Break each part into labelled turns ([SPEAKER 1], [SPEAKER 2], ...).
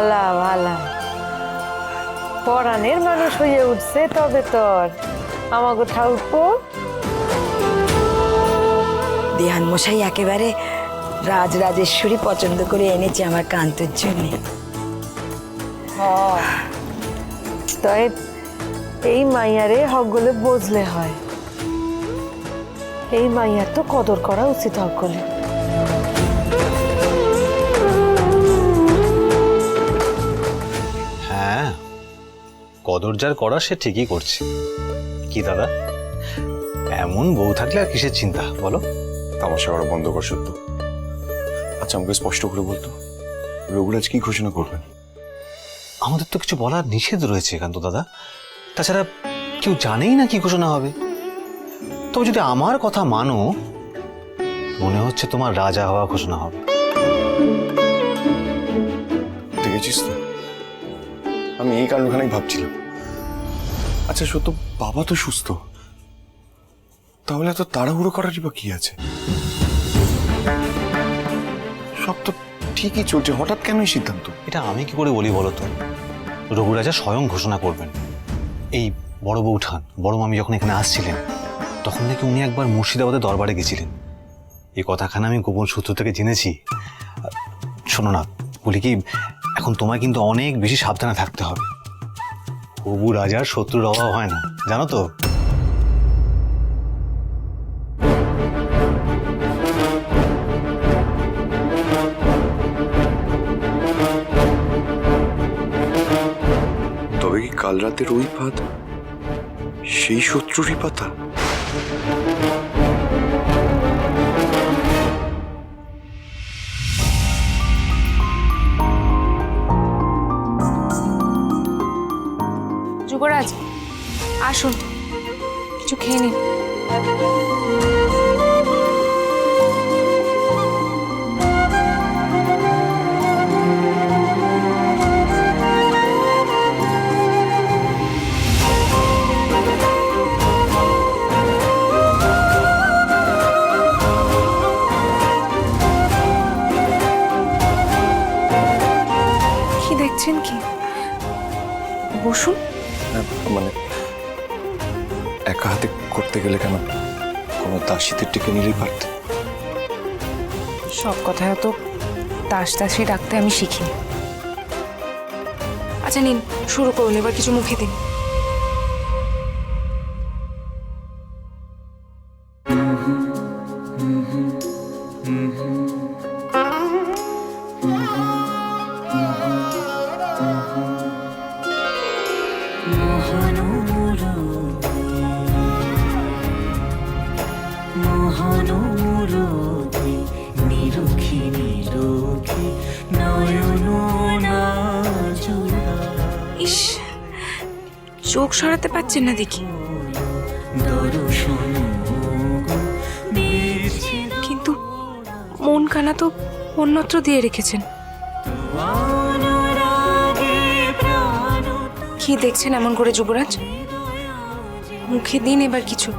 [SPEAKER 1] ভালা ভালা পরাণের মানুষ হয়ে উঠছে তবে তোর আমাকে ঠাউকো।
[SPEAKER 2] দেহান মশাই একেবারে রাজরাজেশ্বরী পছন্দ করে এনেছে আমার কান্তের জন্য।
[SPEAKER 1] তাই এই মাইয়ারে হকগুলো বুঝলে হয়, এই মাইয়ার তো কদর করা উচিত হকগুলো।
[SPEAKER 3] হ্যাঁ, কদর যার করা সে ঠিকই করছে। কি দাদা, এমন বউ থাকলে আর কিসের চিন্তা বলো?
[SPEAKER 4] তামাশা করা বন্ধ কর সত্য। আচ্ছা আমাকে স্পষ্ট করে বলতো, রঘুরাজ কি ঘোষণা করবেন?
[SPEAKER 3] আমাদের তো কিছু বলার নিষেধ রয়েছে কান্ত দাদা, তাছাড়া কেউ জানেই না কি ঘোষণা হবে। তবে যদি আমার কথা মানো, মনে হচ্ছে তোমার রাজা হওয়া ঘোষণা হবে।
[SPEAKER 4] দেখেছিস তো, আমি এই কারণখানেই ভাবছিলাম। আচ্ছা সত্য, বাবা তো সুস্থ, তাহলে এত তাড়াহুড়ো করারই বা কি আছে? সব তো ঠিকই চলছে, হঠাৎ কেন এই সিদ্ধান্ত?
[SPEAKER 3] এটা আমি কি করে বলি বলো তো? রঘুরাজা স্বয়ং ঘোষণা করবেন। এই বড় বৌঠান, বড় মামি যখন এখানে আসছিলেন, তখন নাকি উনি একবার মুর্শিদাবাদের দরবারে গেছিলেন। এই কথাখানা আমি গোপন সূত্র থেকে জেনেছি। শোনো না, বলি কি, এখন তোমায় কিন্তু অনেক বেশি সাবধানে থাকতে হবে। হবু রাজার শত্রুর অভাব হয় না, জানো তো?
[SPEAKER 4] তবে কি কাল রাতের ওই ফাঁদ সেই শত্রুরই পাতা?
[SPEAKER 5] যুবরাজ আসুন, কিছু খেয়ে নিন। কি দেখছেন? কি বসুন।
[SPEAKER 4] মানে একা হাতে করতে গেলে কেন, কোনো দাসীদের ডেকে নিলেই পারতে।
[SPEAKER 5] সব কথায় তো দাস দাসী ডাকতে আমি শিখিনি। আচ্ছা নিন, শুরু করুন, এবার কিছু মুখে দিন। ইস, চোখ সরাতে পারছেন না দেখি। কিন্তু মন কানা তো অন্যত্র দিয়ে রেখেছেন। কি দেখছেন এমন করে যুবরাজ? মুখে দিন এবার কিছু।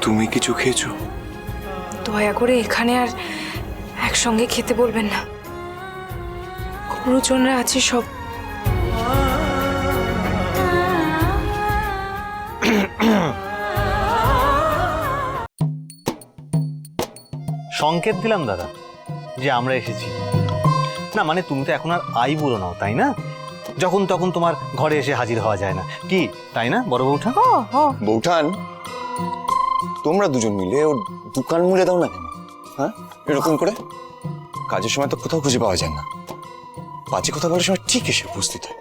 [SPEAKER 4] তুমি কিছু খেয়েছো?
[SPEAKER 5] দয়া করে এখানে আর একসঙ্গে খেতে বলবেন না, গুরুজনরা আছে সব।
[SPEAKER 3] সংকেত দিলাম দাদা যে আমরা এসেছি। না মানে তুমি তো এখন আর আই বুড়ো নাও, তাই না? যখন তখন তোমার ঘরে এসে হাজির হওয়া যায় না, কি তাই না বড় বৌঠান?
[SPEAKER 4] বৌঠান, তোমরা দুজন মিলে ওর দোকান মুড়ে দাও না কেন? হ্যাঁ, এরকম করে কাজের সময় তো কোথাও খুঁজে পাওয়া যায় না, বাজে কথা বলার সময় ঠিক এসে উপস্থিত হয়।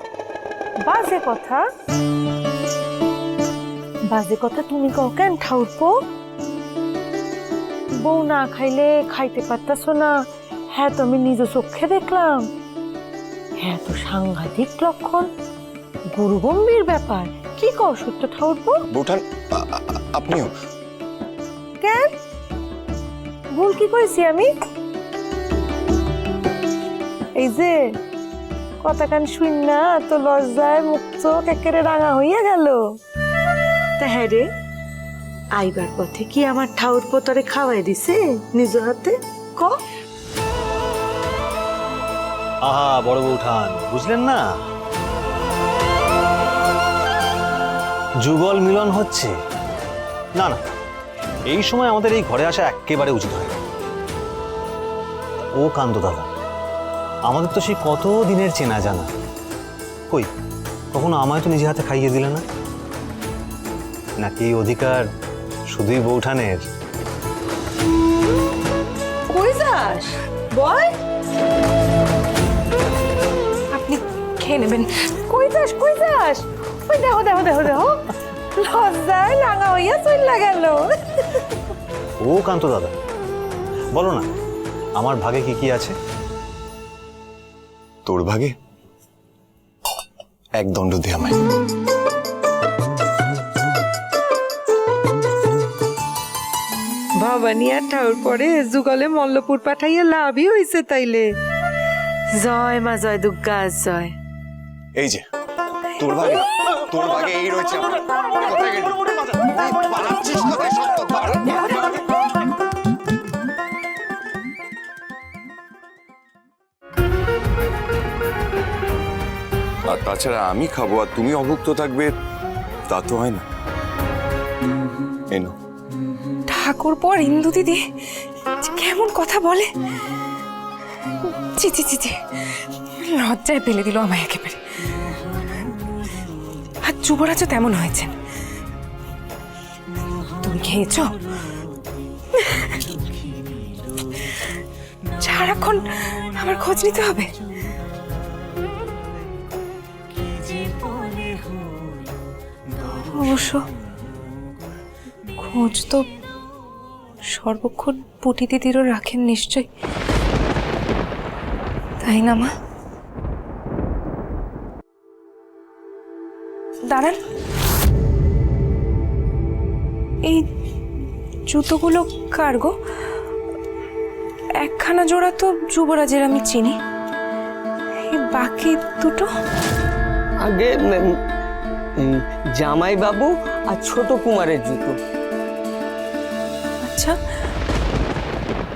[SPEAKER 1] বাজে কথা? বাজে কথা তুমি কও কেন ঠাউরপো? বউ না খাইলে খাইতে পারতাছো না, হ্যাঁ তো আমি নিজ চোখে দেখলাম। হ্যাঁ তো সাংঘাতিক লক্ষণ, গুরু গম্ভীর ব্যাপার। কি কও সত্য ঠাউরপো?
[SPEAKER 4] বৌঠান আপনিও?
[SPEAKER 1] কেন ভুল কি কইছি আমি? এই যে কথা কান শুন না তো লজ্জায় মুখ চোখ একেবারে রাঙা হইয়া গেল। তা হ্যাঁ রে, আইবার পথে কি আমার ঠাউর পোতরে খাওয়াই দিছে নিজ হাতে? ক
[SPEAKER 3] আহা বড় বউঠান, বুঝলেন না? যুগল মিলন হচ্ছে। না না, এই সময় আমাদের এই ঘরে আসা একেবারে উচিত হয় না। ও কান্ত দাদা, আমাদের তো সেই কত দিনের চেনা জানা, কই কখনো আমায় তো নিজে হাতে খাইয়ে দিলে না। নাকি এই অধিকার শুধুই বউঠানের?
[SPEAKER 1] কই যাস বল?
[SPEAKER 5] আপনি খেয়ে নেবেন।
[SPEAKER 1] কই যাস কই যাস? ওই দেখো দেখো দেখো দেখো, লজ্জায় রাঙা হইয়া চইলা গেল।
[SPEAKER 3] ও কান্ত দাদা, বলো না আমার ভাগে কি কি আছে?
[SPEAKER 4] তোর ভাগে এক দণ্ড দে আমায়।
[SPEAKER 1] ভবানী আর ঠাউর পরে যুগলে মল্লপুর পাঠাইয়া লাভই হইছে তাইলে। জয় মা জয় দুর্গা জয়।
[SPEAKER 4] এই যে তোর ভাগে, তোর ভাগে এই রয়েছে আমার। কোথায় গেলি? তুই পালাচ্ছিস কোথায়? সত্যবার। আর তাছাড়া আমি খাবো আর তুমি অভুক্ত থাকবে, তা তো হয় না। এনো।
[SPEAKER 5] ঠাকুর পর ইন্দু দিদি কেমন কথা বলে! চি চি চি চি, লজ্জায় ফেলে দিল আমায় একেবারে। আর যুবরাজও তেমন হয়েছেন। তুমি খেয়েছো? সারাক্ষণ আমার খোঁজ নিতে হবে। অবশ্য খোঁজ তো সর্বক্ষণ পুটি দিদিরও রাখেন নিশ্চয়, তাই না মা? দাঁড়ান, এই জুতোগুলো কার গো? একখানা জোড়া তো যুবরাজের আমি চিনি, এই বাকি দুটো?
[SPEAKER 6] আগে জামাই বাবু আর ছোট কুমারের জুতো।
[SPEAKER 5] আচ্ছা,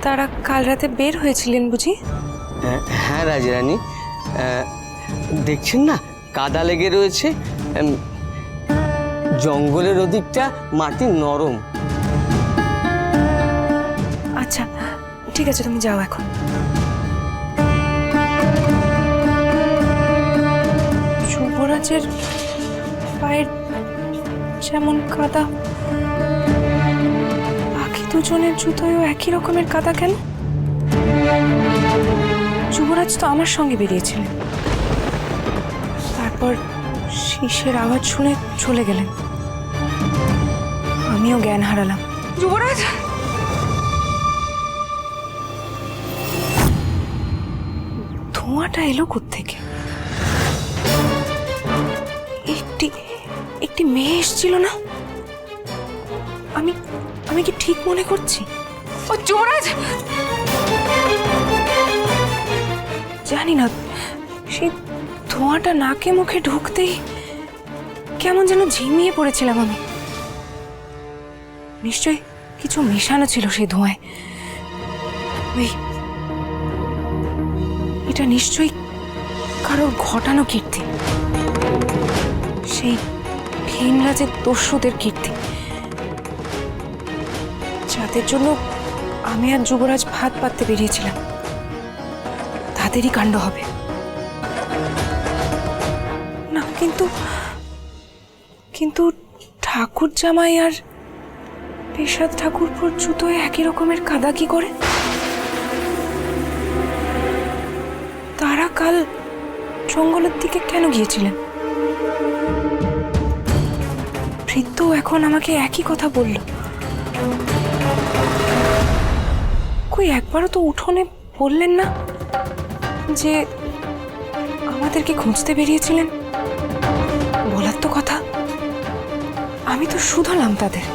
[SPEAKER 5] তারা কাল রাতে বের হয়েছিলেন বুঝি?
[SPEAKER 6] হ্যাঁ রাজরানী, দেখছেন না কাদা লেগে রয়েছে। জঙ্গলের ওদিকটা মাটি নরম।
[SPEAKER 5] আচ্ছা ঠিক আছে, তুমি যাও এখন। যুবরাজের পায়ের যেমন কাদা, বাকি দুজনের জুতোয়ও একই রকমের কাদা কেন? যুবরাজ তো আমার সঙ্গে বেরিয়েছিলেন, তারপর শীষের আওয়াজ শুনে চলে গেলেন। আমিও জ্ঞান হারালাম। যুবরাজ! ধোঁয়াটা এলো কোত্থেকে? একটি মেয়ে এসেছিল না? আমি কি ঠিক মনে করছি? ও যুবরাজ! জানি না, সেই ধোঁয়াটা নাকে মুখে ঢুকতেই কেমন যেন ঝিমিয়ে পড়েছিলাম আমি। নিশ্চয় কিছু মেশানো ছিল সেই ধোঁয়ায়। এটা নিশ্চয়ই কারোর ঘটানো কীর্তি, সেই ভীমরাজের দস্যুদের কীর্তি, যাদের জন্য আমি আর যুবরাজ ভাত পাততে বেরিয়েছিলাম। তাদেরই কাণ্ড হবে না। কিন্তু ঠাকুর জামাই আর পেশাদ ঠাকুরপুর জুতোয় একই রকমের কাদা কি করে? তারা কাল জঙ্গলের দিকে কেন গিয়েছিলেন? বৃদ্ধ এখন আমাকে একই কথা বলল। কই একবারও তো উঠোনে বললেন না যে আমাদেরকে খুঁজতে বেরিয়েছিলেন? বলার তো কথা, আমি তো শুধলাম তাদের।